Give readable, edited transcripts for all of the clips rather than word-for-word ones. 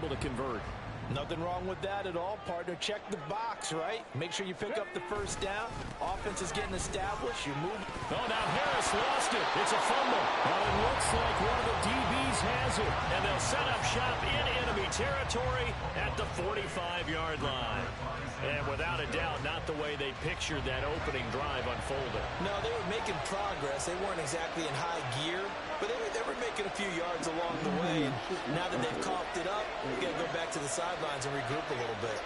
able to convert. Nothing wrong with that at all, partner. Check the box, right? Make sure you pick up the first down. Offense is getting established. You're moving. Oh, now Harris lost it. It's a fumble. Well, it looks like one of the DBs has it. And they'll set up shop in enemy territory at the 45-yard line. And without a doubt, not the way they pictured that opening drive unfolding. No, they were making progress. They weren't exactly in high gear, but they were making a few yards along the way. And now that they've coughed it up, we got to go back to the sidelines and regroup a little bit.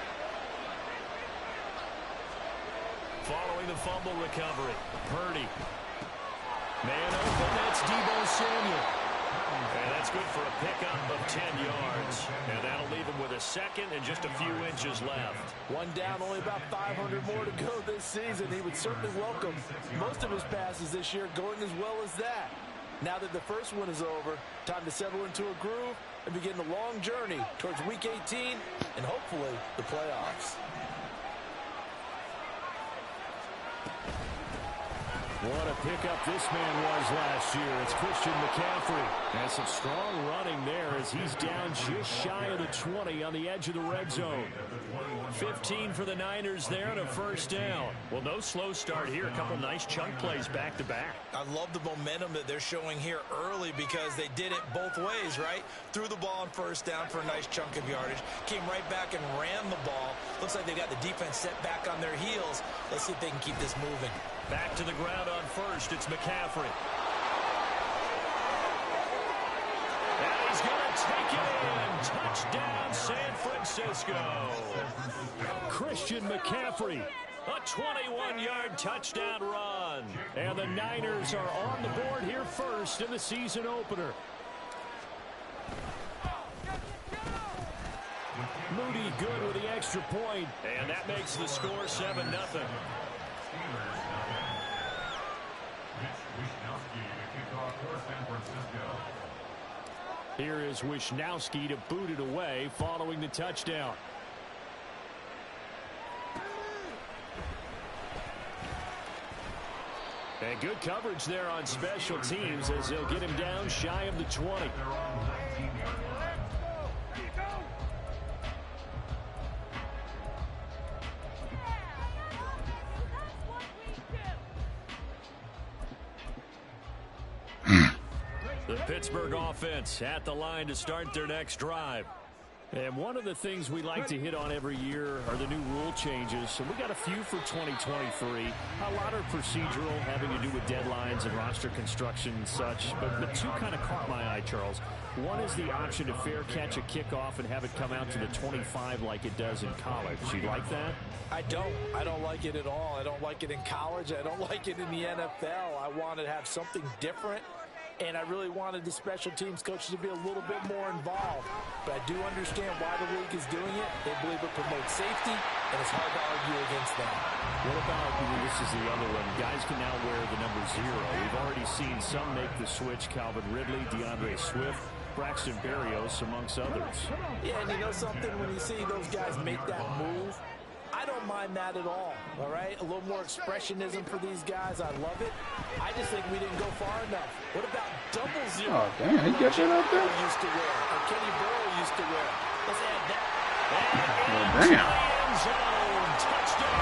Following the fumble recovery, Purdy. Man open, that's Deebo Samuel. And that's good for a pickup of 10 yards. And that'll leave him with a second and just a few inches left. One down, only about 500 more to go this season. He would certainly welcome most of his passes this year going as well as that. Now that the first one is over, time to settle into a groove and begin the long journey towards Week 18 and hopefully the playoffs. What a pickup this man was last year. It's Christian McCaffrey. And some strong running there as he's down just shy of the 20 on the edge of the red zone. 15 for the Niners there and a first down. Well, no slow start here. A couple nice chunk plays back-to-back. I love the momentum that they're showing here early because they did it both ways, right? Threw the ball on first down for a nice chunk of yardage. Came right back and ran the ball. Looks like they got the defense set back on their heels. Let's see if they can keep this moving. Back to the ground on first. It's McCaffrey. And he's going to take it in. Touchdown, San Francisco. Christian McCaffrey. A 21-yard touchdown run. And the Niners are on the board here first in the season opener. Moody good with the extra point. And that makes the score 7-0. Here is Wisnowski to boot it away following the touchdown. And good coverage there on special teams as they'll get him down shy of the 20. The Pittsburgh offense at the line to start their next drive. And one of the things we like to hit on every year are the new rule changes. So we got a few for 2023. A lot are procedural, having to do with deadlines and roster construction and such. But two kind of caught my eye, Charles. One is the option to fair catch a kickoff and have it come out to the 25 like it does in college. You like that? I don't like it at all. I don't like it in college. I don't like it in the NFL. I want to have something different. And I really wanted the special teams coaches to be a little bit more involved. But I do understand why the league is doing it. They believe it promotes safety, and it's hard to argue against that. What about, this is the other one, guys can now wear the number 0. We've already seen some make the switch. Calvin Ridley, DeAndre Swift, Braxton Berrios, amongst others. Yeah, and you know something? When you see those guys make that move, I don't mind that at all right? A little more expressionism for these guys. I love it. I just think we didn't go far enough. What about double 0? Oh, damn, he got that out there? Used to wear, or Kenny Burrow used to wear. Let's add that. Oh, damn. Touchdown.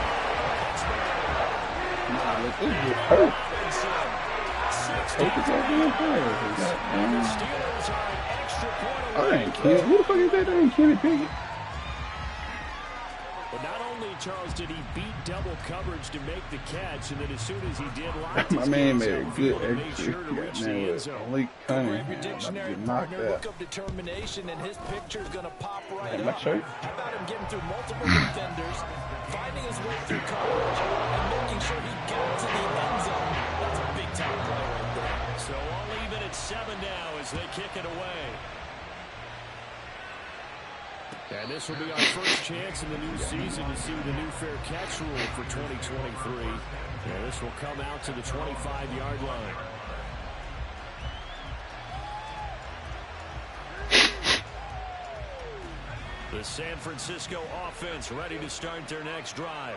Nah, look, this is hurt. Hope it's all being players. Oh, that ain't Kenny. Who the fuck is that? That ain't Kenny Pickett. But not only, Charles, did he beat double coverage to make the catch, and then as soon as he did, my man made a good extra. Only Cunningham knocked out. Look of determination, and his picture is going to pop right up. How about him getting through multiple defenders, finding his way through coverage, and making sure he got to the end zone? That's a big-time play right there. So all even at 7 now as they kick it away. And this will be our first chance in the new season to see the new fair catch rule for 2023. And this will come out to the 25-yard line. The San Francisco offense ready to start their next drive.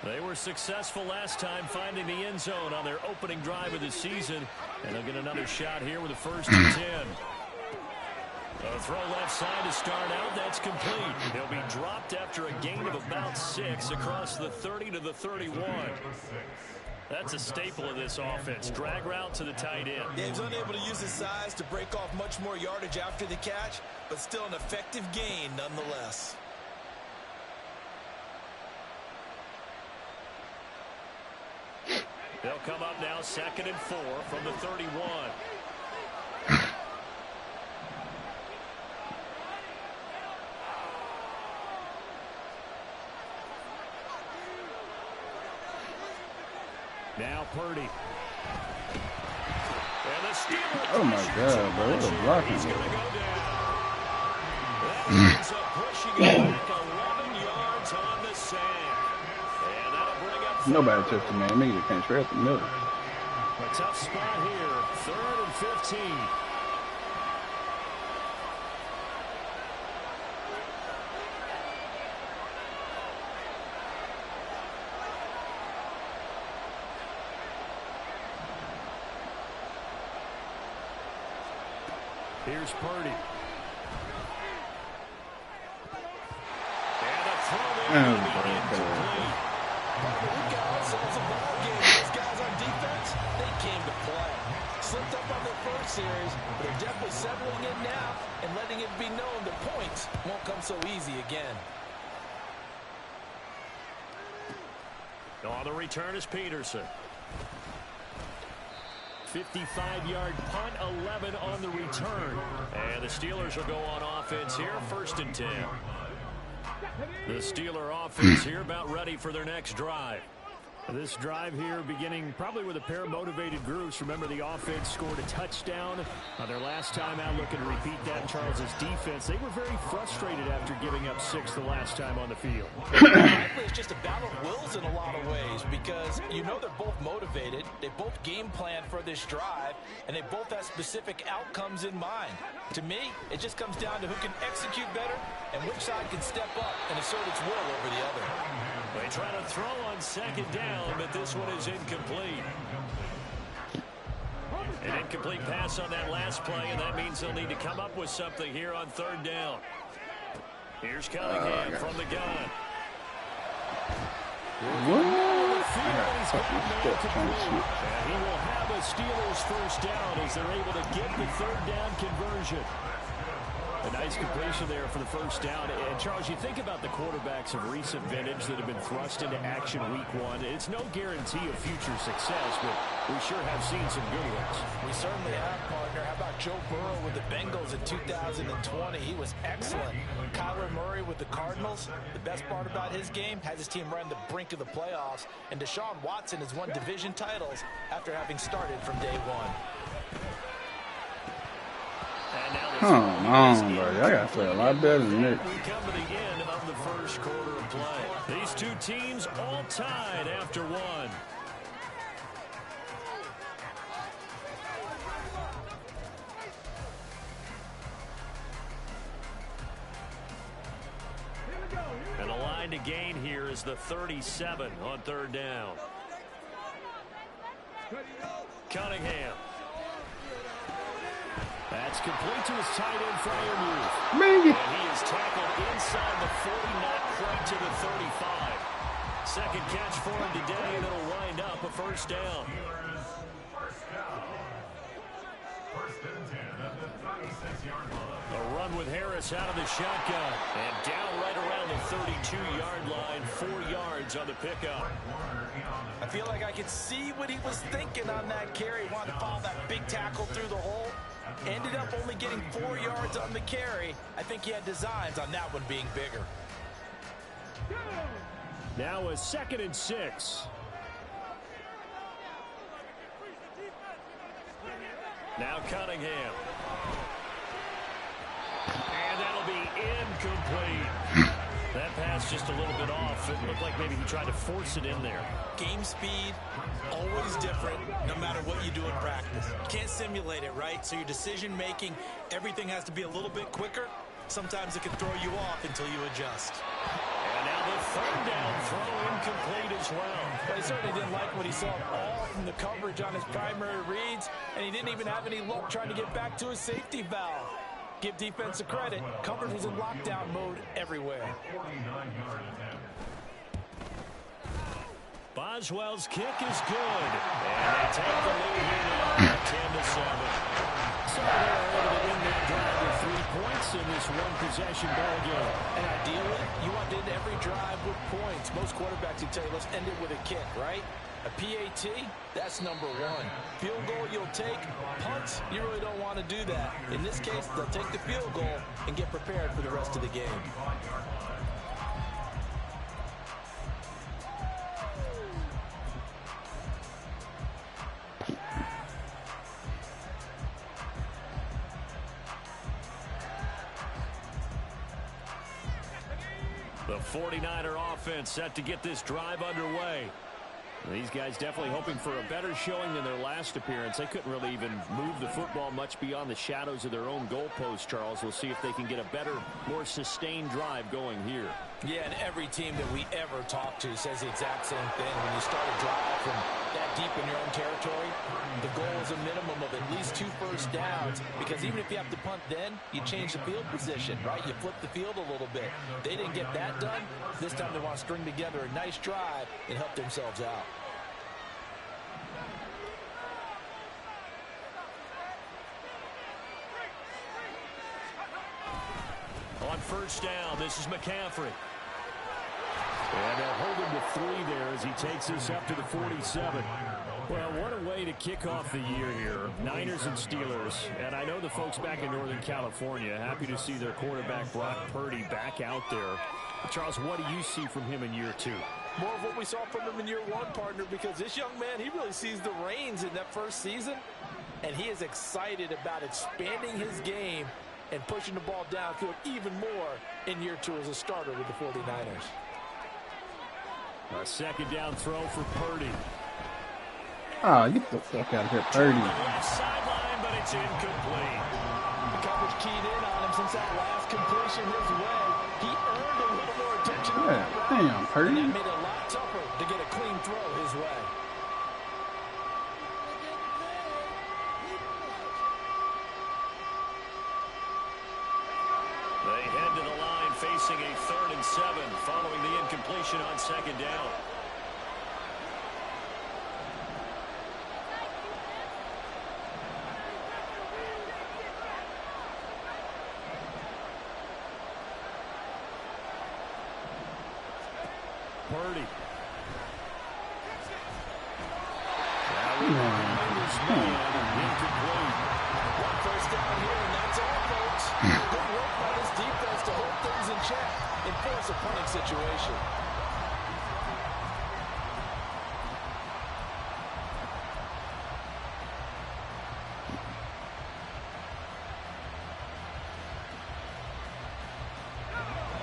They were successful last time finding the end zone on their opening drive of the season. And they'll get another shot here with a 1st and 10. A throw left side to start out. That's complete. He'll be dropped after a gain of about 6 across the 30 to the 31. That's a staple of this offense. Drag route to the tight end. Yeah, he's unable to use his size to break off much more yardage after the catch, but still an effective gain nonetheless. They'll come up now 2nd and 4 from the 31. Now Purdy. And the Steelers. Oh my God, bro. What a blocking. He's going to go down. That ends up pushing it back 11 yards on the sack. And that'll bring up. Nobody touched the man. Nigga can't straight up the middle. A tough spot here. 3rd and 15. Here's Purdy. And a throw there. We've got ourselves a ball game. Those guys on defense, they came to play. Slipped up on their first series, but they're definitely settling in now and letting it be known the points won't come so easy again. On the return is Peterson. 55-yard punt, 11 on the return. And the Steelers will go on offense here, 1st and 10. The Steeler offense here about ready for their next drive. This drive here beginning probably with a pair of motivated groups. Remember, the offense scored a touchdown on their last time out, looking to repeat that. Charles' defense, they were very frustrated after giving up 6 the last time on the field. It's just a battle of wills in a lot of ways because you know they're both motivated. They both game plan for this drive, and they both have specific outcomes in mind. To me, it just comes down to who can execute better and which side can step up and assert its will over the other. They try to throw on 2nd down, but this one is incomplete. An incomplete pass on that last play, and that means they'll need to come up with something here on 3rd down. Here's Cunningham from the gun. What? And he will have a Steelers 1st down as they're able to get the 3rd down conversion. A nice completion there for the 1st down. And, Charles, you think about the quarterbacks of recent vintage that have been thrust into action week 1. It's no guarantee of future success, but we sure have seen some good ones. We certainly have, partner. How about Joe Burrow with the Bengals in 2020? He was excellent. Kyler Murray with the Cardinals. The best part about his game has his team right on the brink of the playoffs. And Deshaun Watson has won division titles after having started from day 1. Come on, bro. I gotta play a lot better than this. We come to the end of the 1st quarter of play. These two teams all tied after 1. And the line to gain here is the 37 on 3rd down. Cunningham. That's complete to his tight end, Freiermuth. And he is tackled inside the 40, not quite to the 35. 2nd catch for him today, and it'll wind up a 1st down. A run with Harris out of the shotgun. And down right around the 32-yard line, 4 yards on the pickup. I feel like I could see what he was thinking on that carry. He wanted to follow that big tackle through the hole. Ended up only getting 4 yards on the carry. I think he had designs on that one being bigger. Now a 2nd and 6. Now Cunningham. And that'll be incomplete. That pass just a little bit off. It looked like maybe he tried to force it in there. Game speed, always different, no matter what you do in practice. You can't simulate it, right? So your decision making, everything has to be a little bit quicker. Sometimes it can throw you off until you adjust. And now the 3rd down throw incomplete as well. But he certainly didn't like what he saw all from the coverage on his primary reads, and he didn't even have any luck trying to get back to his safety valve. give defense the credit. Coverage was in lockdown mode everywhere. Boswell's kick is good. And they take the lead here now, 10-7. So they are able to win that drive with 3 points in this one-possession ball game. And ideally, you want to end every drive with points. Most quarterbacks would tell you, let's end it with a kick, right? A PAT, that's number one. Field goal you'll take. Punts, you really don't want to do that. In this case, they'll take the field goal and get prepared for the rest of the game. The 49er offense set to get this drive underway. These guys definitely hoping for a better showing than their last appearance. They couldn't really even move the football much beyond the shadows of their own goalpost, Charles. We'll see if they can get a better, more sustained drive going here. Yeah, and every team that we ever talk to says the exact same thing. When you start a drive from that deep in your own territory, the goal is a minimum of at least 2 first downs, because even if you have to punt then, you change the field position, right? You flip the field a little bit. They didn't get that done. This time they want to string together a nice drive and help themselves out. On first down, this is McCaffrey. And they'll hold him to 3 there as he takes this up to the 47. Well, what a way to kick off the year here. Niners and Steelers. And I know the folks back in Northern California happy to see their quarterback Brock Purdy back out there. Charles, what do you see from him in year 2? More of what we saw from him in year 1, partner, because this young man, he really sees the reins in that first season. And he is excited about expanding his game and pushing the ball downfield even more in year 2 as a starter with the 49ers. A second down throw for Purdy. Ah, get the fuck out of here, Purdy. Left sideline, but it's incomplete. The coverage keyed in on him since that last completion his way. He earned a little more attention. Yeah, damn, Purdy. And that made it a lot tougher to get a clean throw his way. They head to the line facing a 3rd and 7 following the incompletion on second down. Purdy. Incomplete. One first down here, and that's all, folks. Good work by this defense to hold things in check and force a punting situation.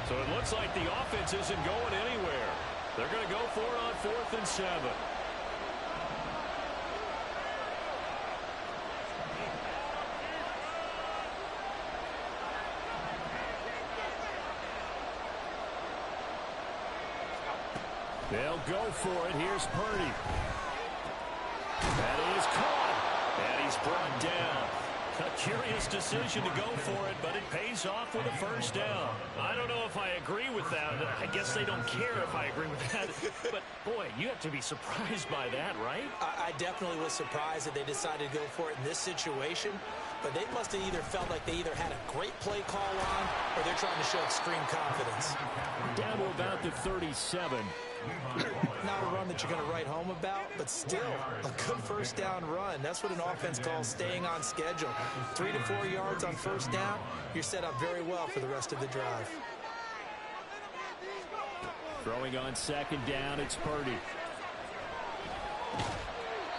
So it looks like the offense isn't going anywhere. They're going to go for it on 4th and 7. They'll go for it. Here's Purdy. That is caught. And he's brought down. A curious decision to go for it, but it pays off with a first down. I don't know if I agree with that. I guess they don't care if I agree with that. But, boy, you have to be surprised by that, right? I definitely was surprised that they decided to go for it in this situation. But they must have either felt like they either had a great play call on or they're trying to show extreme confidence. Down to about the 37. Not a run that you're going to write home about, but still a good first down run. That's what an offense calls staying on schedule. 3 to 4 yards on first down, you're set up very well for the rest of the drive. Throwing on second down, it's Purdy.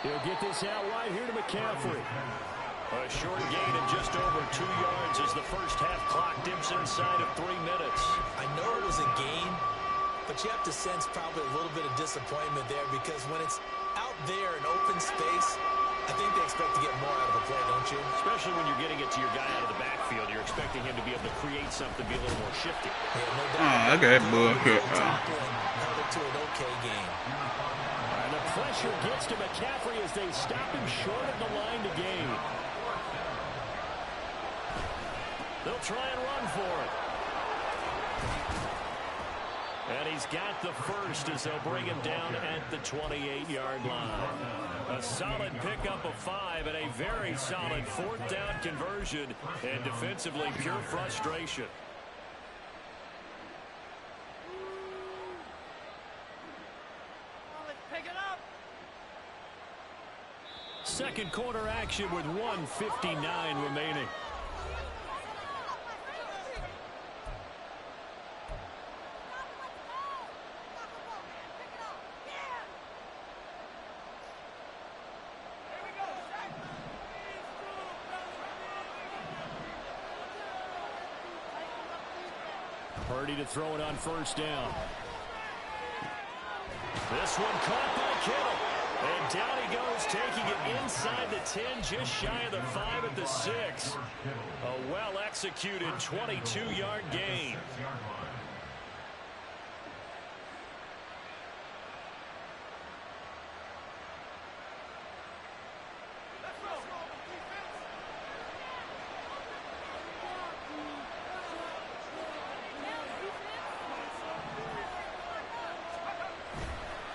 He'll get this out wide here to McCaffrey. A short gain of just over 2 yards as the first half clock dips inside of 3 minutes. I know it was a gain, but you have to sense probably a little bit of disappointment there because when it's out there in open space, I think they expect to get more out of the play, don't you? Especially when you're getting it to your guy out of the backfield. You're expecting him to be able to create something, be a little more shifty. Yeah, no doubt. Okay, bullshit. Held it to an okay game. And the pressure gets to McCaffrey as they stop him short of the line to gain. They'll try and run for it. And he's got the first as they'll bring him down at the 28-yard line. A solid pickup of 5 and a very solid 4th down conversion. And defensively, pure frustration. Pick it up. Second quarter action with 1:59 remaining. Purdy to throw it on 1st down. This one caught by Kittle. And down he goes, taking it inside the 10, just shy of the 5 at the 6. A well-executed 22-yard gain.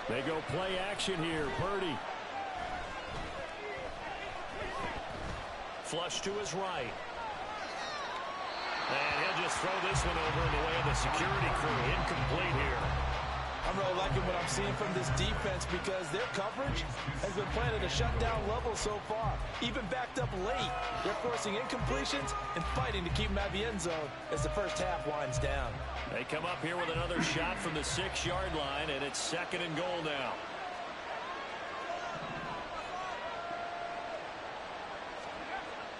They go play action here. Purdy. Flush to his right. And he'll just throw this one over in the way of the security crew. Incomplete here. I'm really liking what I'm seeing from this defense because their coverage has been playing at a shutdown level so far. Even backed up late, they're forcing incompletions and fighting to keep them out of the end zone as the first half winds down. They come up here with another shot from the 6-yard line, and it's 2nd and goal now.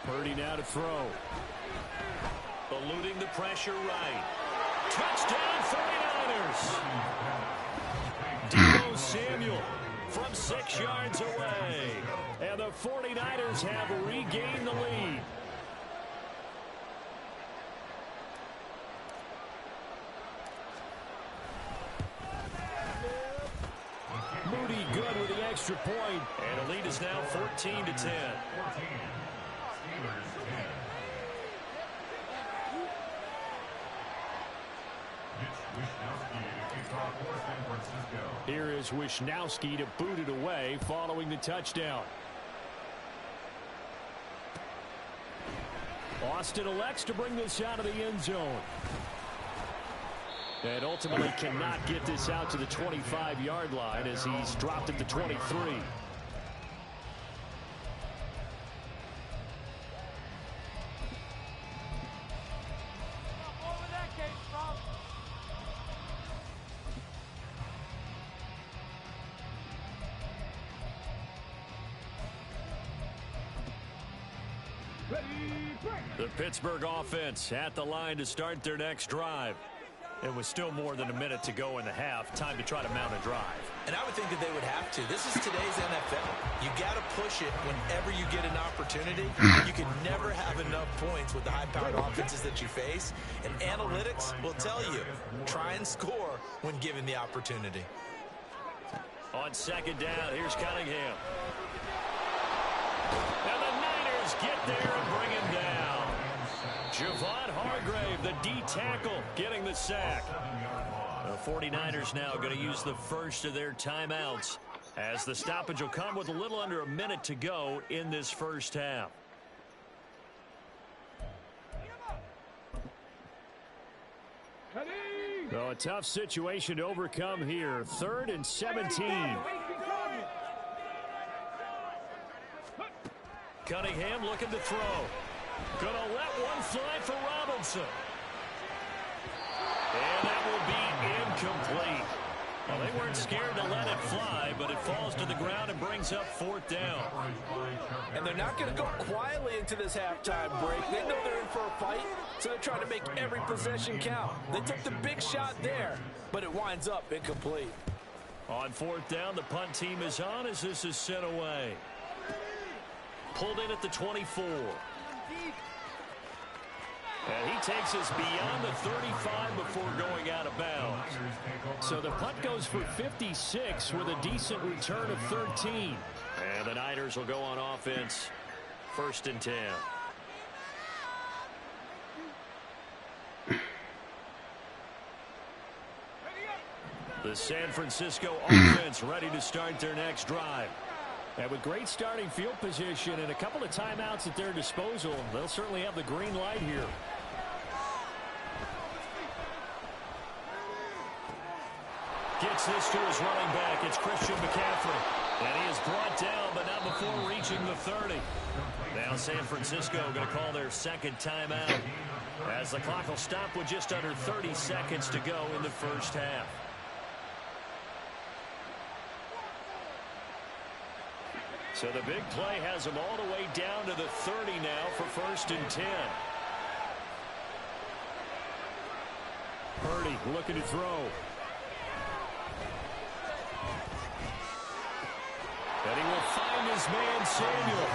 Purdy now to throw. Eluding the pressure right. Touchdown 49ers. Deebo Samuel from 6 yards away. And the 49ers have regained the lead. Moody good with the extra point. And the lead is now 14-10. Here is Wisnowski to boot it away following the touchdown. Austin elects to bring this out of the end zone. And ultimately cannot get this out to the 25-yard line as he's dropped at the 23. The Pittsburgh offense at the line to start their next drive. It was still more than a minute to go in the half. Time to try to mount a drive. And I would think that they would have to. This is today's NFL. You got to push it whenever you get an opportunity. You can never have enough points with the high-powered offenses that you face. And analytics will tell you, try and score when given the opportunity. On 2nd down, here's Cunningham. And the Niners get there and bring him down. Javon Hargrave, the D tackle, getting the sack. The 49ers now going to use the first of their timeouts as the stoppage will come with a little under a minute to go in this first half. So a tough situation to overcome here. 3rd and 17. Cunningham looking to throw. Gonna let one fly for Robinson. And that will be incomplete. Well, they weren't scared to let it fly, but it falls to the ground and brings up 4th down. And they're not going to go quietly into this halftime break. They know they're in for a fight, so they're trying to make every possession count. They took the big shot there, but it winds up incomplete. On 4th down, the punt team is on as this is sent away. Pulled in at the 24. And he takes us beyond the 35 before going out of bounds. So the punt goes for 56 with a decent return of 13. And the Niners will go on offense. 1st and 10. The San Francisco offense ready to start their next drive. And with great starting field position and a couple of timeouts at their disposal, they'll certainly have the green light here. Gets this to his running back. It's Christian McCaffrey. And he is brought down, but not before reaching the 30. Now San Francisco going to call their second timeout, as the clock will stop with just under 30 seconds to go in the first half. So the big play has them all the way down to the 30 now for 1st and 10. Purdy looking to throw. And he will find his man Samuel.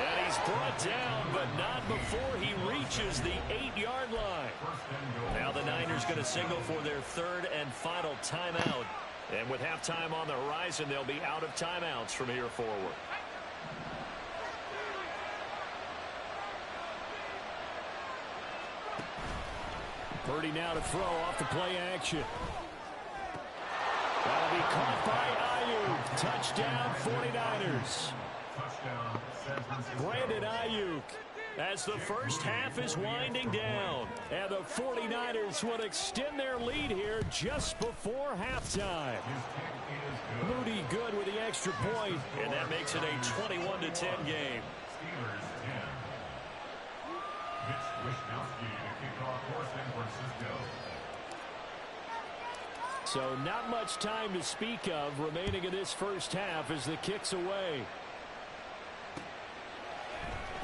And he's brought down, but not before he reaches the 8-yard line. Now the Niners going to signal for their 3rd and final timeout. And with halftime on the horizon, they'll be out of timeouts from here forward. Purdy now to throw off the play action. That'll be caught by Ayuk. Touchdown 49ers. Brandon Ayuk, as the first half is winding down. And the 49ers will extend their lead here just before halftime. Moody good with the extra point, and that makes it a 21-10 game. So not much time to speak of remaining in this first half as the kick's away.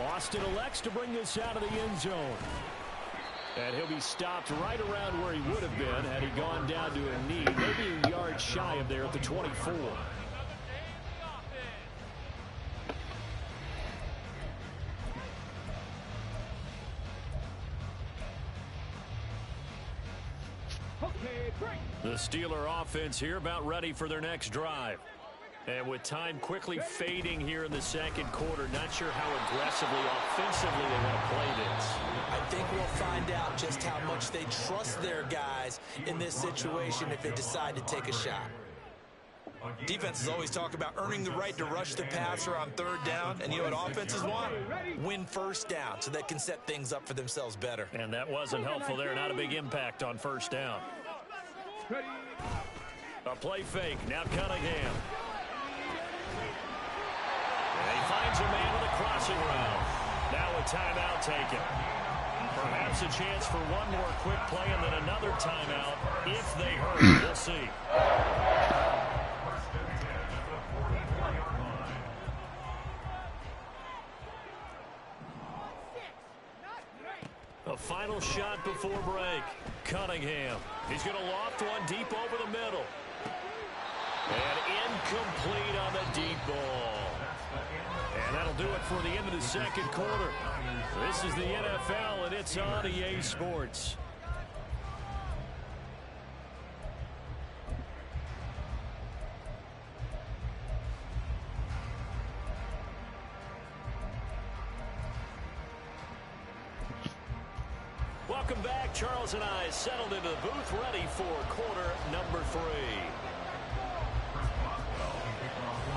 Austin elects to bring this out of the end zone. And he'll be stopped right around where he would have been had he gone down to a knee, maybe a yard shy of there at the 24. The Steeler offense here about ready for their next drive. And with time quickly fading here in the second quarter, not sure how aggressively, offensively they want to play this. I think we'll find out just how much they trust their guys in this situation if they decide to take a shot. Defenses always talk about earning the right to rush the passer on 3rd down, and you know what offenses want? Win 1st down so they can set things up for themselves better. And that wasn't helpful there. Not a big impact on 1st down. A play fake. Now Cunningham. And he finds a man with a crossing route. Now a timeout taken. Perhaps a chance for one more quick play and then another timeout if they hurry. We'll see. A final shot before break. Cunningham. He's going to loft one deep over the middle. And incomplete on the deep ball. And that'll do it for the end of the second quarter. This is the NFL, and it's on EA Sports. Welcome back. Charles and I settled into the booth, ready for quarter number 3.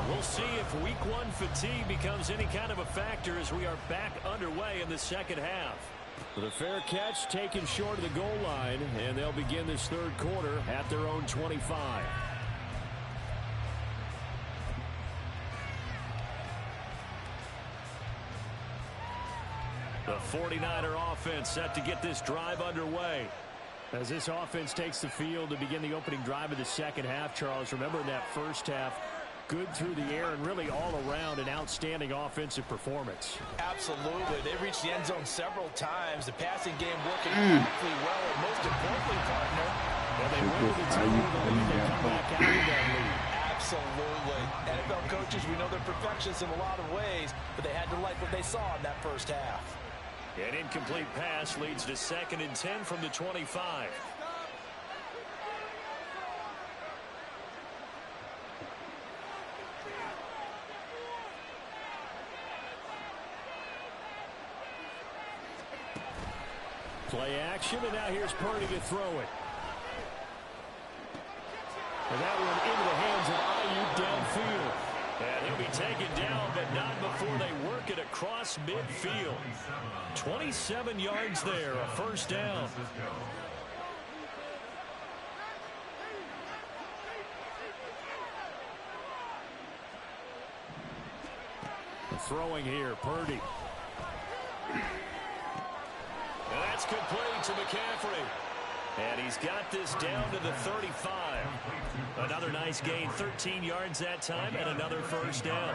We'll see if week 1 fatigue becomes any kind of a factor as we are back underway in the second half. The fair catch taken short of the goal line, and they'll begin this third quarter at their own 25. The 49er offense set to get this drive underway. As this offense takes the field to begin the opening drive of the second half, Charles, remember in that first half, good through the air and really all around an outstanding offensive performance. Absolutely. They reached the end zone several times. The passing game working perfectly well, and most importantly, partner, they were the team with the lead to come back out of that lead. Absolutely. NFL coaches, we know they're perfectionists in a lot of ways, but they had to like what they saw in that first half. An incomplete pass leads to 2nd and 10 from the 25. Play action, and now here's Purdy to throw it. And that one into the hands of Ayuk downfield. And he'll be taken down, but not before they work it across midfield. 27 yards there, a first down. Throwing here, Purdy. And that's complete to McCaffrey. And he's got this down to the 35. Another nice gain, 13 yards that time, and another first down.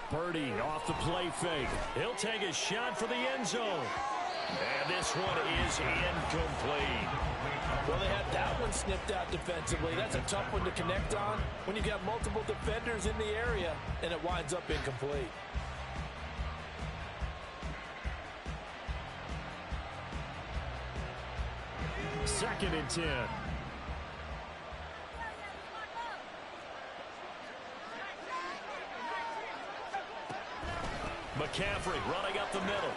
Purdy off the play fake. He'll take a shot for the end zone. And this one is incomplete. Well, they had that one snipped out defensively. That's a tough one to connect on when you got multiple defenders in the area, and it winds up incomplete. Second and 10. McCaffrey running up the middle.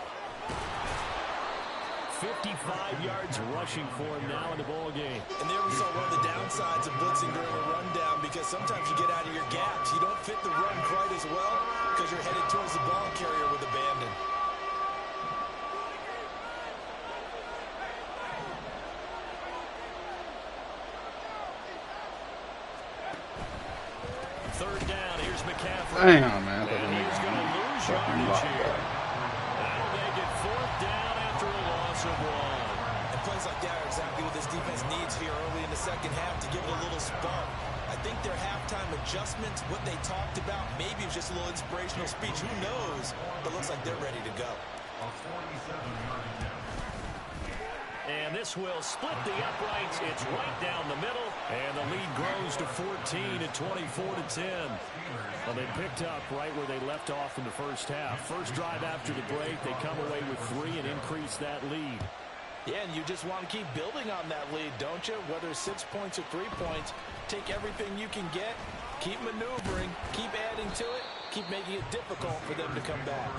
55 yards rushing for him now in the ball game. And there we saw one of the downsides of blitzing during a rundown, because sometimes you get out of your gaps. You don't fit the run quite as well because you're headed towards the ball carrier with abandon. Third down, here's McCaffrey. Damn, man. And he's going to lose yardage here. That'll make it fourth down after a loss of one. And plays like that are exactly what this defense needs here early in the second half to give it a little spark. I think their halftime adjustments, what they talked about, maybe it's just a little inspirational speech. Who knows? But looks like they're ready to go. And this will split the uprights. It's right down the middle. And the lead grows to 14 at 24-10. Well, they picked up right where they left off in the first half. First drive after the break, they come away with 3 and increase that lead. Yeah, and you just want to keep building on that lead, don't you? Whether it's 6 points or 3 points, take everything you can get, keep maneuvering, keep adding to it, keep making it difficult for them to come back.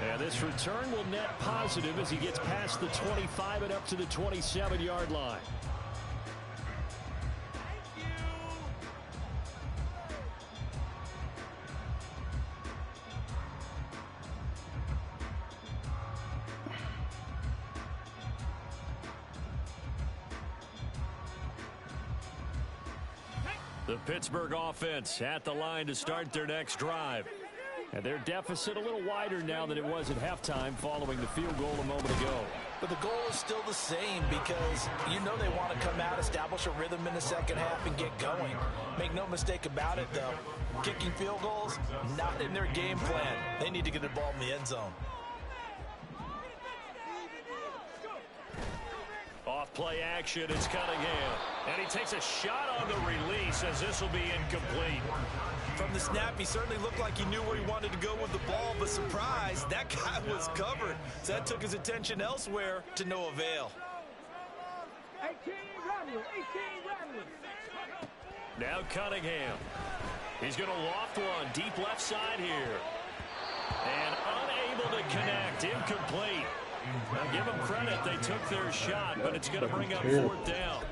And this return will net positive as he gets past the 25 and up to the 27-yard line. The Pittsburgh offense at the line to start their next drive. And their deficit a little wider now than it was at halftime following the field goal a moment ago. But the goal is still the same, because you know they want to come out, establish a rhythm in the second half, and get going. Make no mistake about it, though. Kicking field goals, not in their game plan. They need to get the ball in the end zone. Off play action, it's Cunningham. And he takes a shot on the release as this will be incomplete. From the snap, he certainly looked like he knew where he wanted to go with the ball, but surprise, that guy was covered. So that took his attention elsewhere to no avail. Now Cunningham. He's going to loft one deep left side here. And unable to connect, incomplete. Now give them credit, they took their shot, but it's going to bring up fourth down.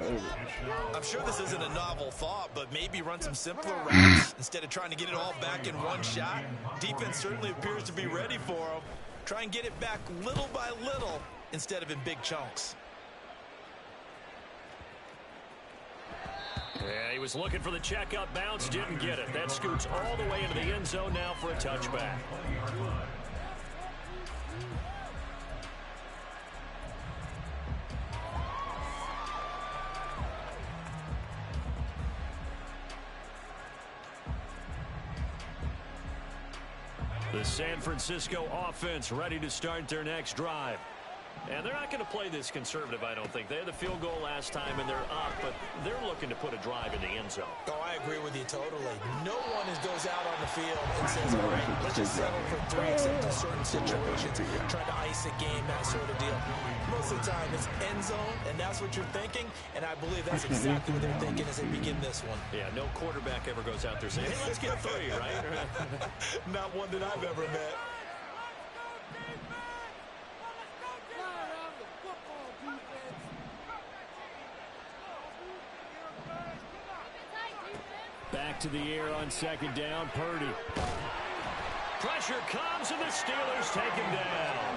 I'm sure this isn't a novel thought, but maybe run some simpler routes instead of trying to get it all back in one shot. Defense certainly appears to be ready for them. Try and get it back little by little instead of in big chunks. Yeah, he was looking for the checkup bounce, didn't get it. That scoots all the way into the end zone now for a touchback. The San Francisco offense ready to start their next drive. And they're not going to play this conservative, I don't think. They had the field goal last time, and they're up, but they're looking to put a drive in the end zone. Oh, I agree with you totally. No one goes out on the field and says, all right, let's just settle for 3 except in certain situations, trying to ice a game, that sort of deal. Most of the time, it's end zone, and that's what you're thinking, and I believe that's exactly what they're thinking as they begin this one. Yeah, no quarterback ever goes out there saying, hey, let's get 3, right? Not one that I've ever met. Back to the air on second down, Purdy. Pressure comes, and the Steelers take him down.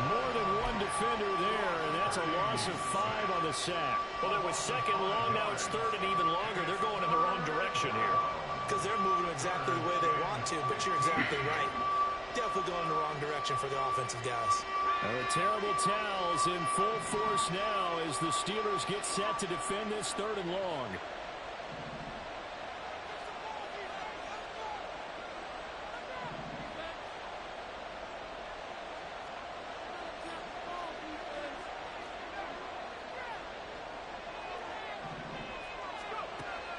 More than one defender there, and that's a loss of 5 on the sack. Well, it was second long, now it's third and even longer. They're going in the wrong direction here. Because they're moving exactly the way they want to, but you're exactly right. Definitely going in the wrong direction for the offensive guys. The terrible towels in full force now as the Steelers get set to defend this third and long.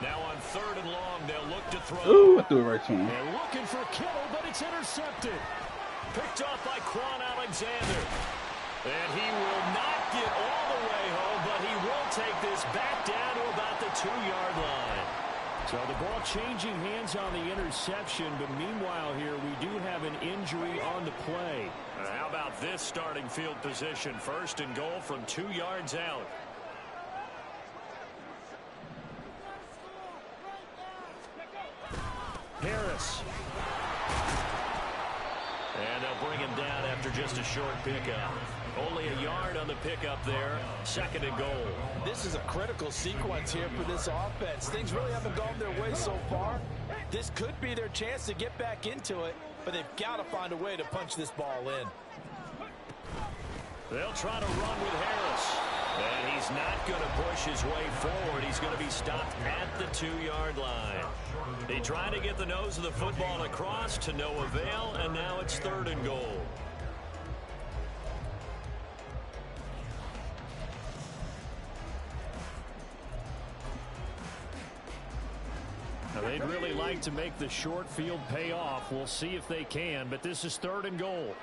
Now on third and long, they'll look to throw. Ooh, I threw it right to him. They're looking for Kittle, but it's intercepted. Picked off by Quan Alexander. And he will not get all the way home, but he will take this back down to about the 2-yard line. So the ball changing hands on the interception, but meanwhile here we do have an injury on the play. How about this starting field position? First and goal from 2 yards out. Harris. And they'll bring him down after just a short pickup. Only a yard on the pickup there. Second and goal. This is a critical sequence here for this offense. Things really haven't gone their way so far. This could be their chance to get back into it, but they've got to find a way to punch this ball in. They'll try to run with Harris. And he's not going to push his way forward. He's going to be stopped at the 2-yard line. They try to get the nose of the football across to no avail, and now it's third and goal. Now they'd really like to make the short field pay off. We'll see if they can, but this is third and goal.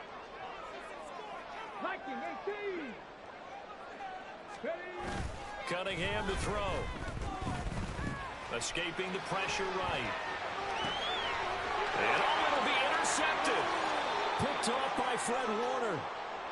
Cunningham to throw. Escaping the pressure right. And it'll be intercepted. Picked off by Fred Warner.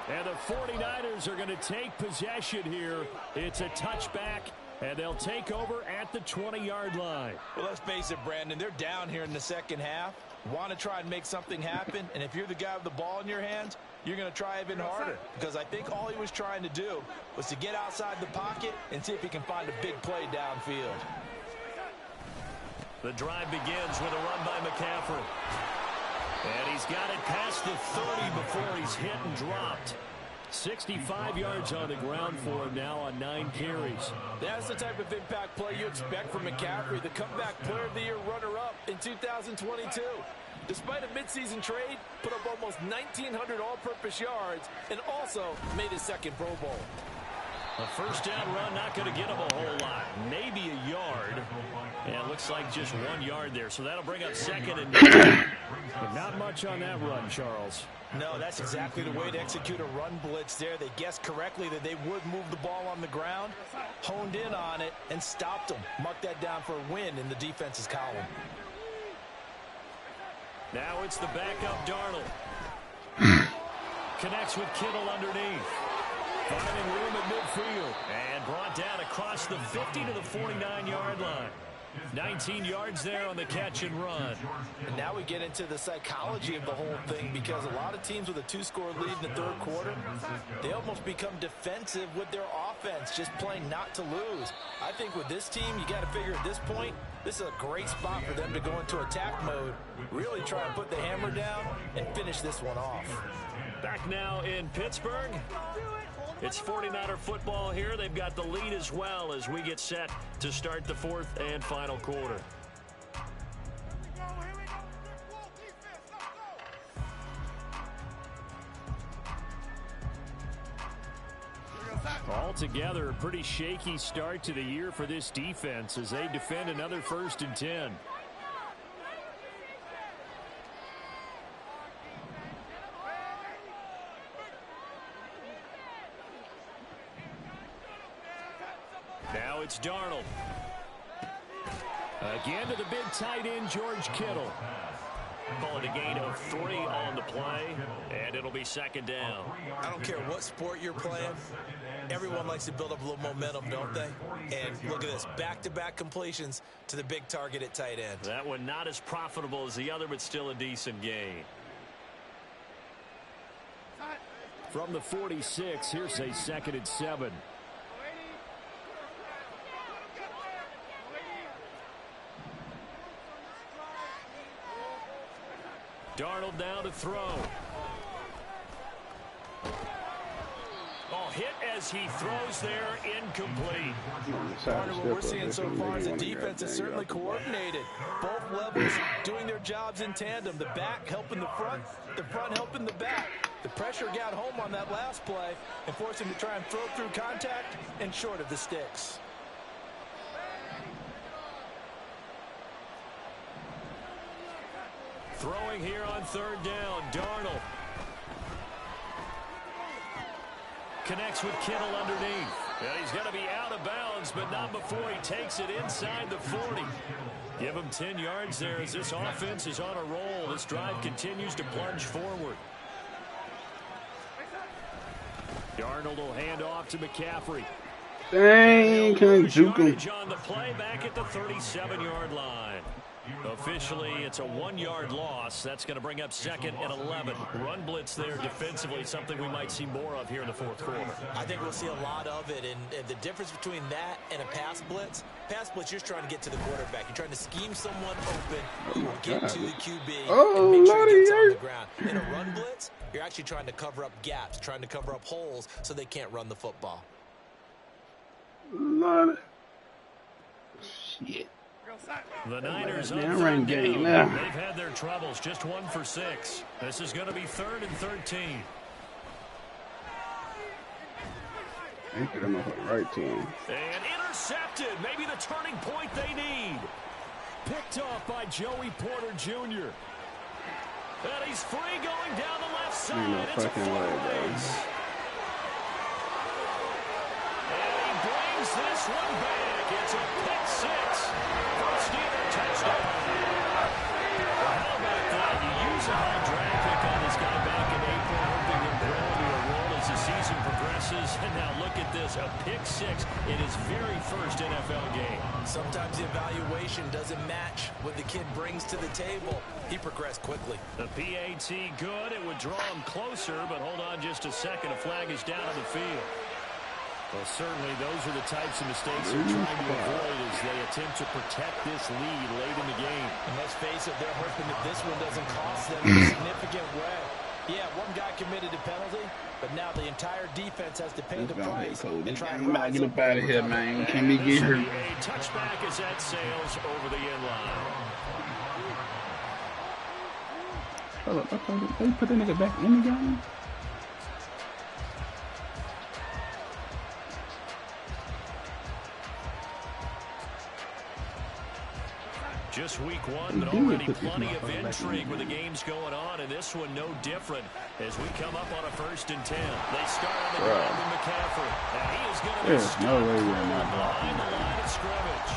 And the 49ers are going to take possession here. It's a touchback, and they'll take over at the 20-yard line. Well, let's face it, Brandon, they're down here in the second half. Want to try and make something happen, and if you're the guy with the ball in your hands, you're going to try even harder, because I think all he was trying to do was to get outside the pocket and see if he can find a big play downfield. The drive begins with a run by McCaffrey. And he's got it past the 30 before he's hit and dropped. 65 yards on the ground for him now on 9 carries. That's the type of impact play you expect from McCaffrey, the comeback player of the year runner-up in 2022. Despite a midseason trade, put up almost 1,900 all-purpose yards and also made his second Pro Bowl. A first down run, not going to get him a whole lot. Maybe a yard. And it looks like just 1 yard there. So that'll bring up second and 9. But not much on that run, Charles. No, that's exactly the way to execute a run blitz there. They guessed correctly that they would move the ball on the ground, honed in on it, and stopped them. Mark that down for a win in the defense's column. Now it's the backup Darnold. Connects with Kittle underneath. Finding room at midfield. And brought down across the 50 to the 49-yard line. 19 yards there on the catch and run. And now we get into the psychology of the whole thing, because a lot of teams with a 2-score lead in the third quarter, they almost become defensive with their offense, just playing not to lose. I think with this team, you got to figure at this point, this is a great spot for them to go into attack mode, really try and put the hammer down and finish this one off. Back now in Pittsburgh. It's 49er football here. They've got the lead as well as we get set to start the fourth and final quarter. Altogether, a pretty shaky start to the year for this defense as they defend another 1st and 10. Now it's Darnold. Again to the big tight end, George Kittle. Call it a gain of 3 on the play, and it'll be 2nd down. I don't care what sport you're playing. Everyone likes to build up a little momentum, don't they? And look at this, back-to-back completions to the big target at tight end. That one not as profitable as the other, but still a decent gain. From the 46, here's a 2nd and 7. Darnold now to throw. Oh, hit as he throws there, incomplete. Part of what we're seeing so far is the defense is certainly coordinated. Both levels doing their jobs in tandem. The back helping the front helping the back. The pressure got home on that last play and forced him to try and throw through contact and short of the sticks. Throwing here on 3rd down, Darnold. Connects with Kittle underneath. And he's going to be out of bounds, but not before he takes it inside the 40. Give him 10 yards there as this offense is on a roll. This drive continues to plunge forward. Darnold will hand off to McCaffrey. Dang, can I juke him? On the play back at the 37-yard line. Officially, it's a 1-yard loss. That's going to bring up 2nd and 11. Run blitz there defensively, something we might see more of here in the 4th quarter. I think we'll see a lot of it, and the difference between that and a pass blitz, you're trying to get to the quarterback. You're trying to scheme someone open or get to the QB and make sure he gets on the ground. In a run blitz, you're actually trying to cover up gaps, trying to cover up holes so they can't run the football. Shit. The Niners on run game. They've had their troubles. Just 1 for 6. This is going to be 3rd and 13. They put him up on the right team. And intercepted. Maybe the turning point they need. Picked off by Joey Porter Jr. And he's free going down the left side. It's a full race. And he brings this one back. It's a pick 6. Touchdown. Well, how about that? You use a high draft pick on this guy back in April, hoping he'll grow into a role as the season progresses. And now look at this, a pick 6 in his very first NFL game. Sometimes the evaluation doesn't match what the kid brings to the table. He progressed quickly. The PAT good. It would draw him closer, but hold on just a second. A flag is down on the field. Well, certainly those are the types of mistakes they're trying to avoid as they attempt to protect this lead late in the game. And let's face it, they're hoping that this one doesn't cost them in a significant way. Yeah, one guy committed a penalty, but now the entire defense has to pay the price. And try I'm about to get up out of here, man. Can we get her? A touchback as that sails over the end line. Hold up, I thought they put that nigga back in the game. Just week 1, but already plenty of intrigue with the games going on, and this one no different as we come up on a 1st and 10. They start on the ground with McCaffrey, and he is going to be stuck behind the line of scrimmage.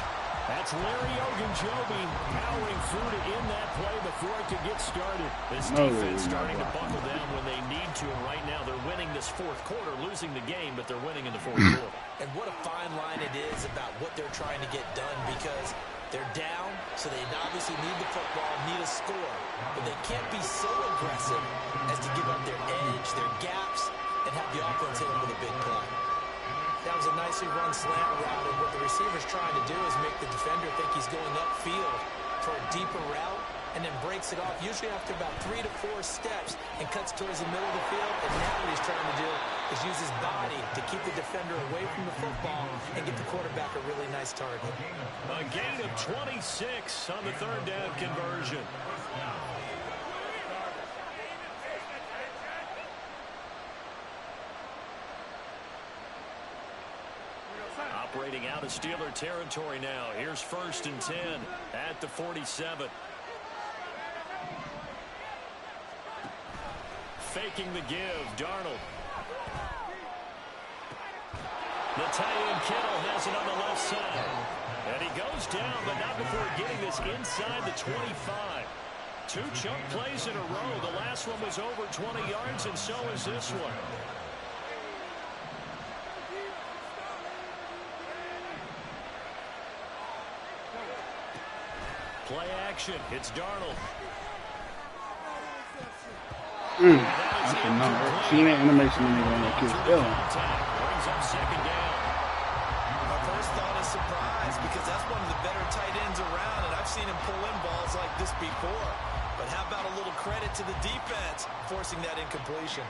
That's Larry Ogunjobi powering through to end that play before it could get started. This defense starting to buckle down when they need to, and right now they're winning this 4th quarter, losing the game, but they're winning in the 4th quarter. And what a fine line it is about what they're trying to get done, because they're down, so they obviously need the football, need a score. But they can't be so aggressive as to give up their edge, their gaps, and have the offense hit them with a big play. That was a nicely run slant route, and what the receiver's trying to do is make the defender think he's going upfield for a deeper route, and then breaks it off, usually after about 3 to 4 steps, and cuts towards the middle of the field. And now what he's trying to do is use his body to keep the defender away from the football and get the quarterback a really nice target. A gain of 26 on the 3rd down conversion. operating out of Steeler territory now. Here's 1st and 10 at the 47. Faking the give, Darnold. The tight end Kittle has it on the left side. And he goes down, but not before getting this inside the 25. 2 chunk plays in a row. The last one was over 20 yards, and so is this one. Play action. It's Darnold. I cannot see that animation anymore. Like it's still. Brings up 2nd down. My first thought is surprise because that's one of the better tight ends around, and I've seen him pull in balls like this before. But how about a little credit to the defense forcing that incompletion?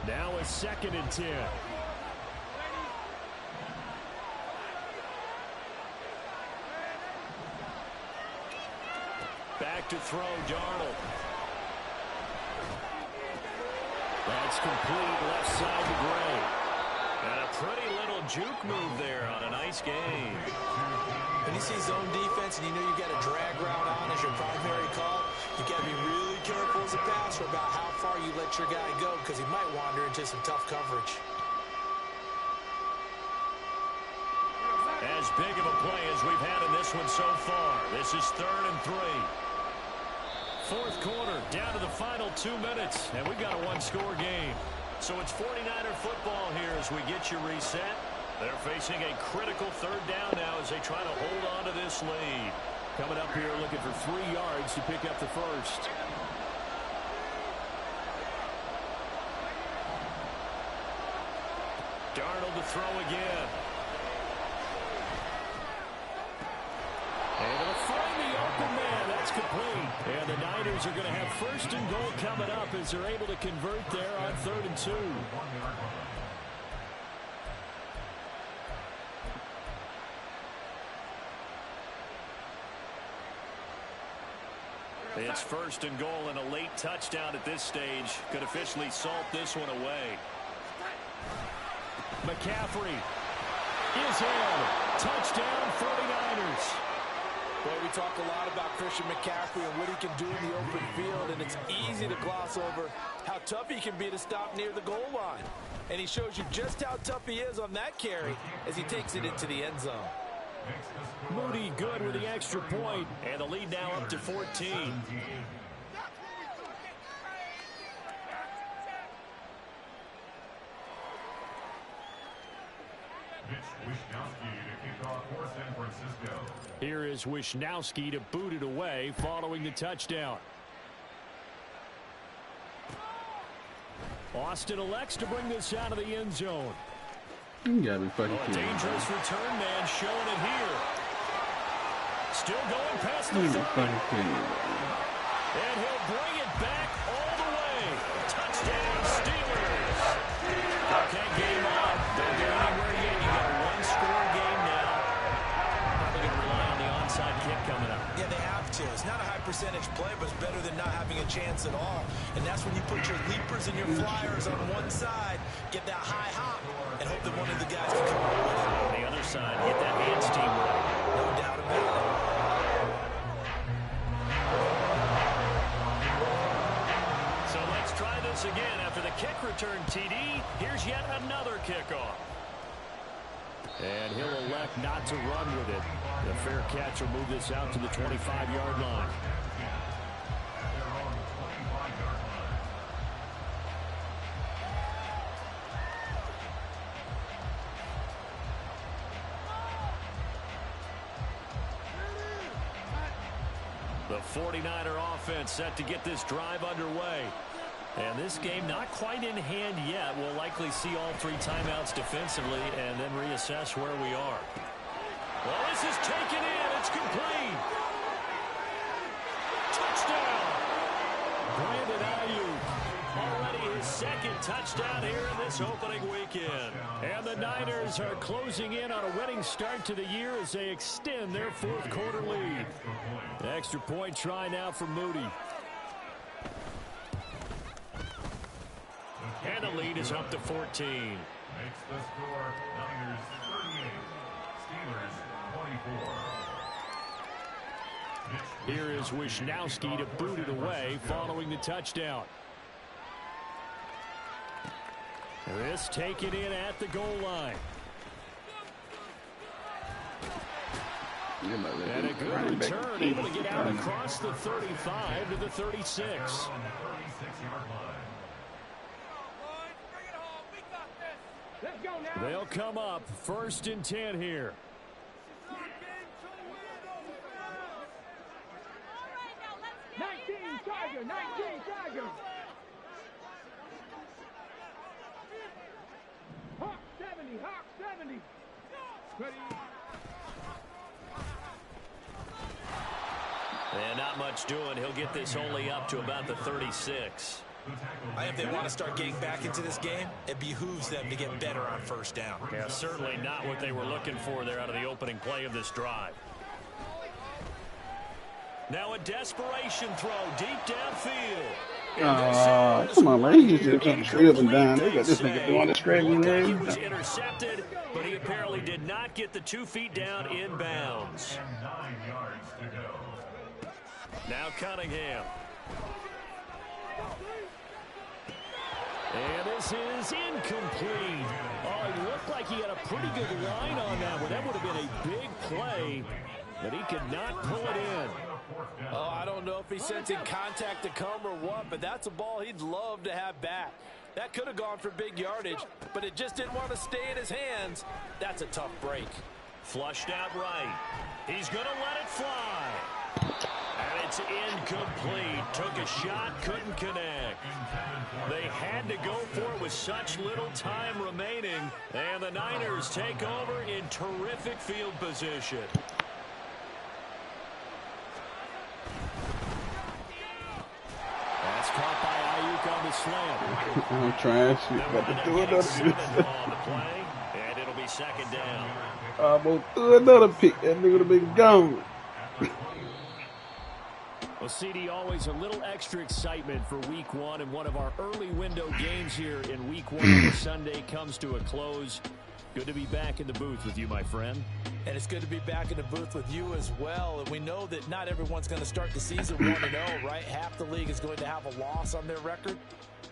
Now a 2nd and 10. Back to throw, Darnold. That's complete, left side to Gray. And a pretty little juke move there on a nice game. When you see zone defense and you know you got a drag route on as your primary call, you got to be really careful as a passer about how far you let your guy go because he might wander into some tough coverage. As big of a play as we've had in this one so far. This is 3rd and 3. 4th quarter, down to the final 2 minutes, and we've got a 1-score game. So it's 49er football here as we get you reset. They're facing a critical 3rd down now as they try to hold on to this lead. Coming up here looking for 3 yards to pick up the first. Darnold to throw again. And it'll find the open man. That's complete. And the Niners are going to have 1st and goal coming up as they're able to convert there on 3rd and 2. It's 1st and goal and a late touchdown at this stage could officially salt this one away. McCaffrey is in. Touchdown 49ers. Boy, we talk a lot about Christian McCaffrey and what he can do in the open field, and it's easy to gloss over how tough he can be to stop near the goal line. And he shows you just how tough he is on that carry as he takes it into the end zone. Moody good with the extra point, and the lead now up to 14. Here is Wishnowski to boot it away following the touchdown. Austin elects to bring this out of the end zone. You gotta be fucking kidding. Dangerous return man showing it here. Still going past the 30. And he'll bring it back all the way. Touchdown Steelers. Okay, game on. Don't go anywhere yet. You got a 1-score game now. Probably going to rely on the onside kick coming up. Yeah, they have to. It's not a high percentage play, but it's better than not having a chance at all. And that's when you put your leapers and your flyers on one side, get that high hop, and hope that one of the guys can come up with it. On the other side, get that hands team right. No doubt about it. So let's try this again. After the kick return TD, here's yet another kickoff. And he'll elect not to run with it. The fair catch will move this out to the 25-yard line. The 49er offense set to get this drive underway. And this game not quite in hand yet. We'll likely see all 3 timeouts defensively and then reassess where we are. Well, this is taken in. It's complete. Touchdown. Brandon Ayuk. Already his 2nd touchdown here in this opening weekend. And the Niners are closing in on a winning start to the year as they extend their 4th quarter lead. Extra point try now for Moody. And the lead is up to 14. Makes the score Niners 38, Steelers 24. Here is Wisnowski to boot it away following the touchdown. This taken in at the goal line. And a good return, able to get out across the 35 to the 36. They'll come up 1st and 10 here. Hawk 70, Hawk 70. Ready. And not much doing. He'll get this only up to about the 36. I think if they want to start getting back into this game, it behooves them to get better on 1st down. Yeah, certainly not what they were looking for there out of the opening play of this drive. Now a desperation throw deep downfield. Come on, man. He just jumped straight up and down. They got this nigga doing the straight and He was intercepted, but he apparently did not get the 2 feet down in bounds. 9 yards to go. Now Cunningham. And this is incomplete. Oh, it looked like he had a pretty good line on that one. That would have been a big play, but he could not pull it in. Oh, I don't know if he's sensing contact to come or what, but that's a ball he'd love to have back. That could have gone for big yardage, but it just didn't want to stay in his hands. That's a tough break. Flushed out right. He's going to let it fly. And it's incomplete. Took a shot, couldn't connect. They had to go for it with such little time remaining, and the Niners take over in terrific field position. That's caught by Ayuk on the slant. I'm trying shit. Got to do another pick. And it'll be 2nd down. I'm going to do another pick. That nigga would have been gone. Well, CD, always a little extra excitement for Week 1, and one of our early window games here in Week 1 on Sunday comes to a close. Good to be back in the booth with you, my friend. And it's good to be back in the booth with you as well. And we know that not everyone's going to start the season 1-0, right? Half the league is going to have a loss on their record.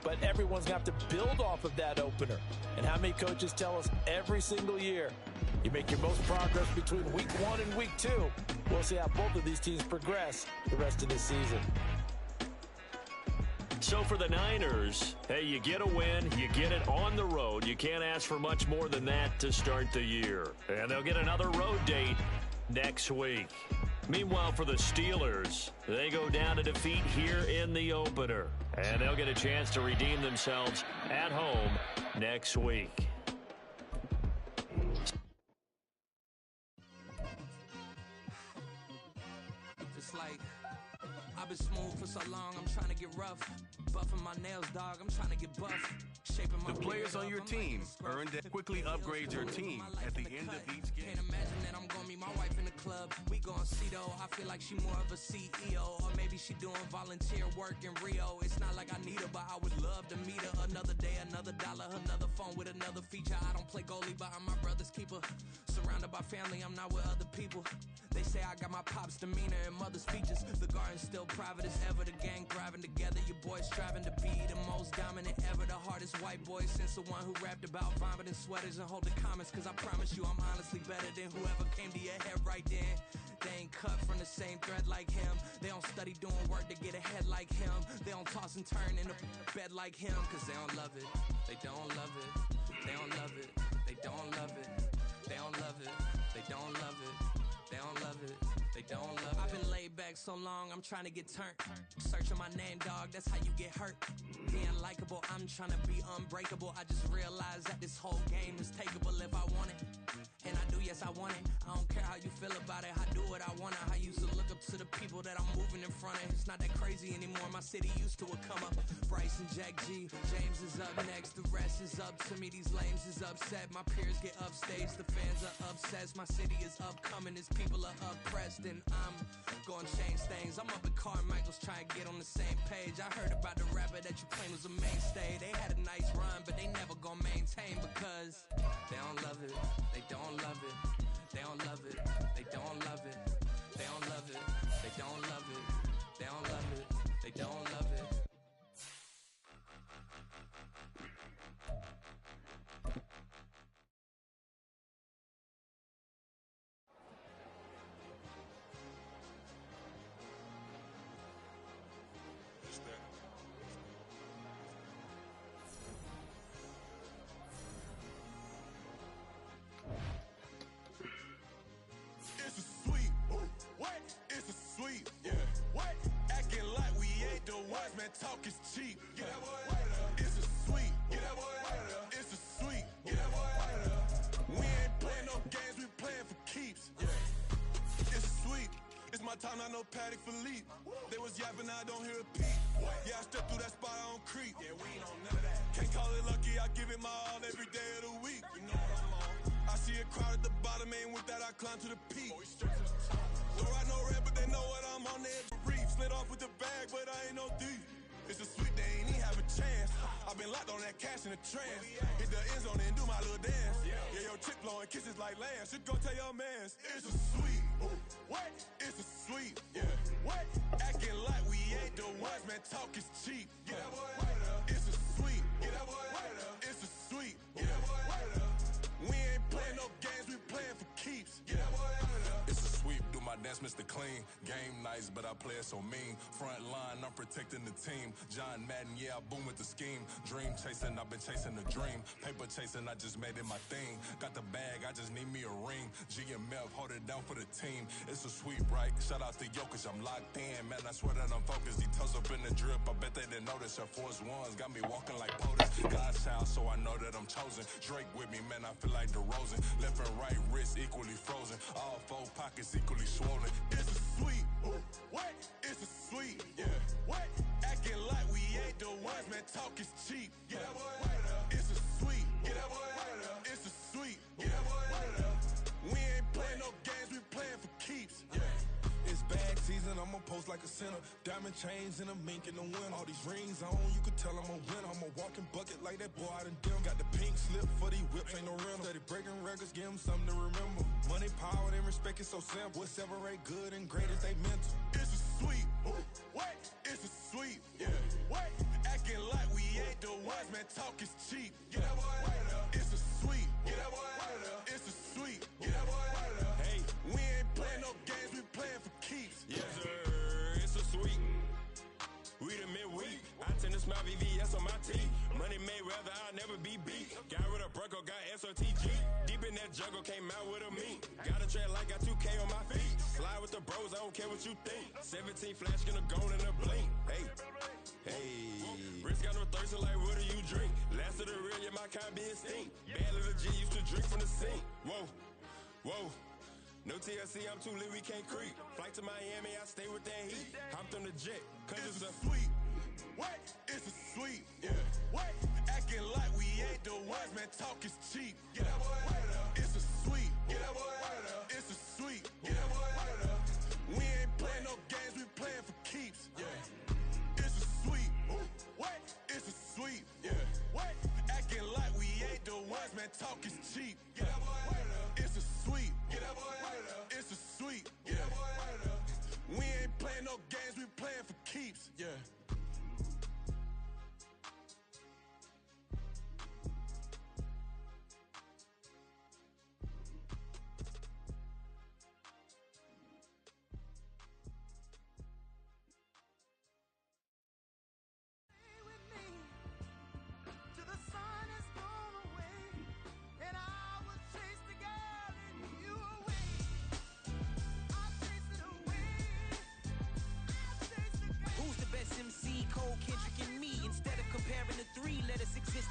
But everyone's going to have to build off of that opener. And how many coaches tell us every single year, you make your most progress between Week 1 and Week 2. We'll see how both of these teams progress the rest of this season. So for the Niners, hey, you get a win, you get it on the road. You can't ask for much more than that to start the year. And they'll get another road date next week. Meanwhile, for the Steelers, they go down to defeat here in the opener. And they'll get a chance to redeem themselves at home next week. It's like I've been smooth for so long, I'm trying to get rough. Buffing my nails, dog, I'm trying to get buff. Shaping my the players on your team earn that quickly upgrade your team at the end of each game. Can't imagine that I'm gonna meet my wife in the club. We gon' see though, I feel like she more of a CEO. Or maybe she doing volunteer work in Rio. It's not like I need her, but I would love to meet her. Another day, another dollar, another phone with another feature. I don't play goalie, but I'm my brother's keeper. Surrounded by family, I'm not with other people. They say I got my pop's demeanor and mother's features. The garden's still private as ever. The gang thriving together. Your boys striving to be the most dominant ever. The hardest white boy since the one who rapped about vomiting sweaters and hold the comments. Cause I promise you I'm honestly better than whoever came to your head right then. They ain't cut from the same thread like him. They don't study doing work to get ahead like him. They don't toss and turn in the bed like him. Cause they don't love it. They don't love it. They don't love it. They don't love it. They don't love it. They don't love it. They don't love it. They don't love it. I've been laid back so long, I'm trying to get turned. Searching my name, dog, that's how you get hurt. Being likable, I'm trying to be unbreakable. I just realized that this whole game is takeable if I want it. And I do, yes, I want it. I don't care how you feel about it. I do what I want to. I used to look up to the people that I'm moving in front of. It's not that crazy anymore. My city used to come up. Bryce and Jack G. James is up next. The rest is up to me. These lames is upset. My peers get upstage. The fans are obsessed. My city is upcoming. His people are oppressed. And I'm going gonna change things. I'm up at Carmichael's trying to get on the same page. I heard about the rapper that you claim was a mainstay. They had a nice run, but they never gonna maintain because they don't love it. They don't love it. They don't love it. They don't love it. They don't love it. They don't love it. They don't love it. They don't love it. It's a sweep. What? It's a sweep. Yeah. What? Acting like we ain't the ones, man. Talk is cheap. Get that boy out of there. It's a sweep. Get that boy out of there. It's a sweep. Get that boy out of there. We ain't playing no games. We playing for keeps. Yeah. It's a sweep. It's my time, I know Paddock Philippe. They was yapping, I don't hear a peep. Yeah, I step through that spot, I don't creep. Yeah, we ain't on none of that. Can't call it lucky, I give it my all every day of the week. You know what I'm on. I see a crowd at the bottom, ain't with that, I climb to the peak. Don't ride no red, but they know what I'm on the edge of reef. Slid off with the bag, but I ain't no thief. It's a sweet, they ain't even have a chance. I've been locked on that cash in a trance. Hit the end zone and do my little dance. Yeah, your chick blowing kisses like lambs. Should go tell your mans. It's a sweet. What? It's a sweet. Yeah. What? Acting like we ain't the ones, man. Talk is cheap. Get that boy out of there. It's a sweet. Get that boy out of there. It's a sweet. Get that boy out of there. We ain't playing no games, we playing for keeps. Get that boy out of there. It's a sweep, do my dance, Mr. Clean. Game nice, but I play it so mean. Front line, I'm protecting the team. John Madden, yeah, I boom with the scheme. Dream chasing, I've been chasing the dream. Paper chasing, I just made it my thing. Got the bag, I just need me a ring. GMF, hold it down for the team. It's a sweep, right? Shout out to Jokic, I'm locked in. Man, I swear that I'm focused. These toes up in the drip, I bet they didn't notice. Air Force Ones got me walking like POTUS. God's child, so I know that I'm chosen. Drake with me, man, I feel like DeRozan. Left and right wrist equally frozen. All four pockets equally swollen. It's a sweet. What? It's a sweet. Yeah. What? Acting like we ain't the ones, man. Talk is cheap. Get that boy out of there. It's a sweet. Get that boy out of there. It's a sweet. Get that boy out of there. We ain't playing no games, we playing for keeps. Yeah. It's bag season, I'ma post like a sinner. Diamond chains and a mink in the wind. All these rings on, you could tell I'm a winner. I'm a walking bucket like that boy out in dim. Got the pink slip for these whips, ain't no rental. Steady breaking records, give them something to remember. Money, power, and respect is so simple. What separate good and great is they mental. It's a sweep. What? It's a sweep. Yeah. What? Acting like we ain't the ones, man. Talk is cheap. Get that boy out of there. It's a sweep. Get that boy out of there. It's a sweep. Get that boy out of there. Hey, we ain't playing no games, we playing for keeps. Yes, sir. It's a sweep. We the midweek. I tend to smile VVS on my teeth. Money made rather I'll never be beat. Got rid of Bronco, got SOTG. Deep in that jungle, came out with a meat. Got a trail like got 2K on my feet. Slide with the bros, I don't care what you think. 17 flash gonna go in a blink. Hey, hey. Wrist got no thirst, like what do you drink? Last of the real, yeah, my kind be extinct. Bad little G used to drink from the sink. Whoa, whoa. No TLC, I'm too lit, we can't creep. Flight to Miami, I stay with that heat. Hopped on the jet, cause it's a sweep. What? It's a sweep. Yeah. What? Acting like we ain't the ones, man. Talk is cheap. Get that boy out of there. It's a sweep. Get that boy out of there. It's a sweep. Get that boy out of there. We ain't playing no games, we playing for keeps. Yeah. It's a sweep. What? It's a sweep. Yeah. What? Acting like we ain't the ones, man. Talk is cheap. Get that boy out of there. It's a sweep. Get that boy out of there. It's a sweep. Get that boy out of there. We ain't playing no games, we playing for keeps. Yeah.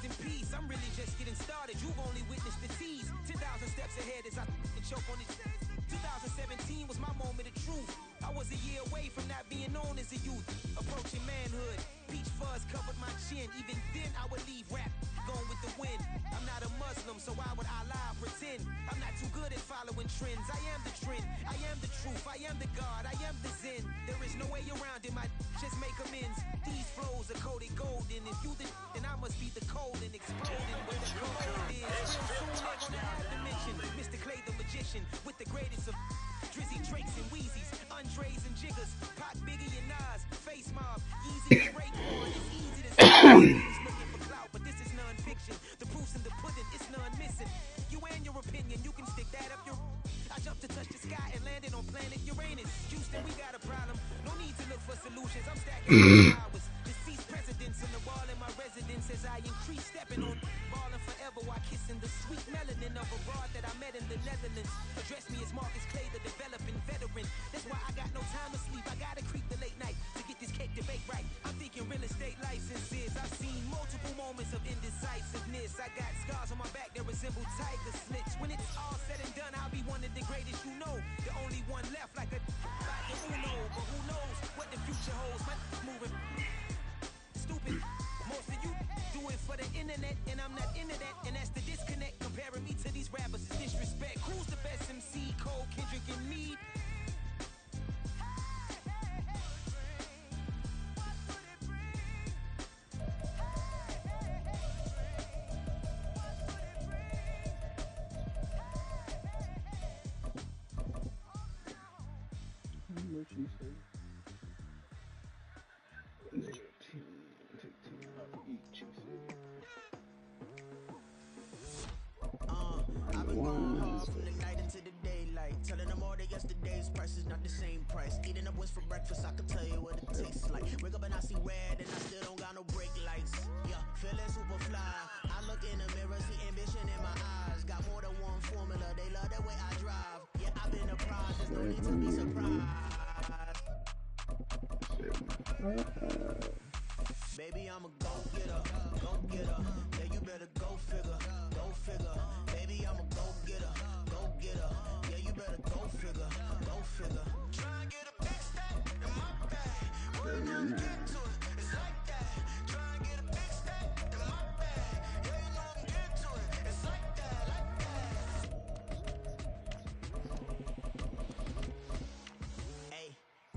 In peace, I'm really just getting started. You've only witnessed the tease. 10,000 steps ahead as I choke on it. 2017 was my moment of truth. I was a year away from not being known as a youth. Approaching manhood, peach fuzz covered my chin. Even then I would leave rap, going with the wind. I'm not a Muslim, so why would Allah pretend? I'm not too good at following trends. I am the trend, I am the truth, I am the God, I am the Zen. There's no way around it, my just make amends. These flows are coated golden. If you then I must be the cold and exploding where the cold is. Soon they're gonna have to mention Mr. Clay the magician with the greatest of Drizzy, Drakes, and Wheezies, Andres and Jiggers, Pac, Biggie, and Nas, Face Mob, Yeezy and Raekwon. It's easy to say things looking for clout, but this is non-fiction. The proof's in the pudding, it's none missing. You and your opinion, you can stick that up your. I jumped to touch the sky and landed on planet Uranus. Houston, we got a problem. No need to look for solutions. I'm stacking hours. Deceased presidents in the wall in my residence as I increase stepping on balling forever while kissing the sweet melanin of a broad that I met in the Netherlands. Address me as Marcus Clay, the developing veteran. That's why I got no time to sleep. I gotta creep the late night to get this cake to bake right. I'm thinking real estate licenses. I've seen multiple moments of indecisiveness. I got scars on my back that resemble tiger slits. When it's all said and done, I'll be one of the greatest you know. The only one left like a Uno. But who knows what the future holds? My moving stupid. Most of you do it for the internet, and I'm not into that. And that's the disconnect. Comparing me to these rappers is disrespect. Who's the best MC? Cole, Kendrick, and me? What she say? I've been going hard from the night into the daylight, telling them all that yesterday's price is not the same price. Eating up what's for breakfast, I can tell you what it tastes like. Wake up and I see red and I still don't got no brake lights. Yeah, feeling super fly. I look in the mirror, see ambition in my eyes. Got more than one formula, they love the way I drive. Yeah, I've been a prize, there's no need to be surprised. Baby, I'm a go-getter, go-getter. Yeah, you better go figure, go figure. Baby, I'm a go-getter, go-getter. Yeah, you better go figure, go figure. Try and get a big stack in my bag. When I get to it, it's like that. Try and get a big stack in my bag. Yeah, you know I'm getting to it, it's like that, like that. Hey,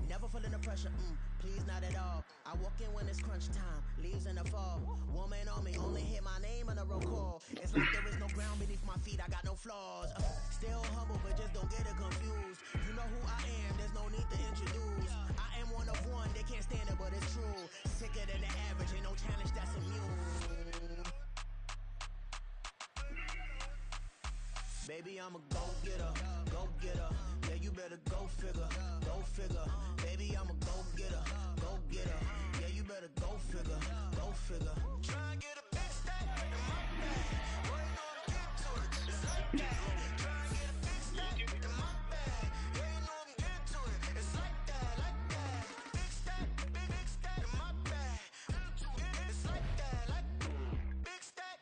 never feeling the pressure, please not at all. I walk in when it's crunch time, leaves in the fall. Woman on me, only hit my name on a roll call. It's like there is no ground beneath my feet, I got no flaws. Still humble, but just don't get it confused. You know who I am, there's no need to introduce. I am one of one, they can't stand it, but it's true. Sicker than the average, ain't no challenge that's immune. Baby, I'm a go-getter, go-getter. Yeah, you better go figure, go figure. Baby, I'm a go-getter, go-getter. Yeah, you better go figure, go figure. Try and get a big stack in my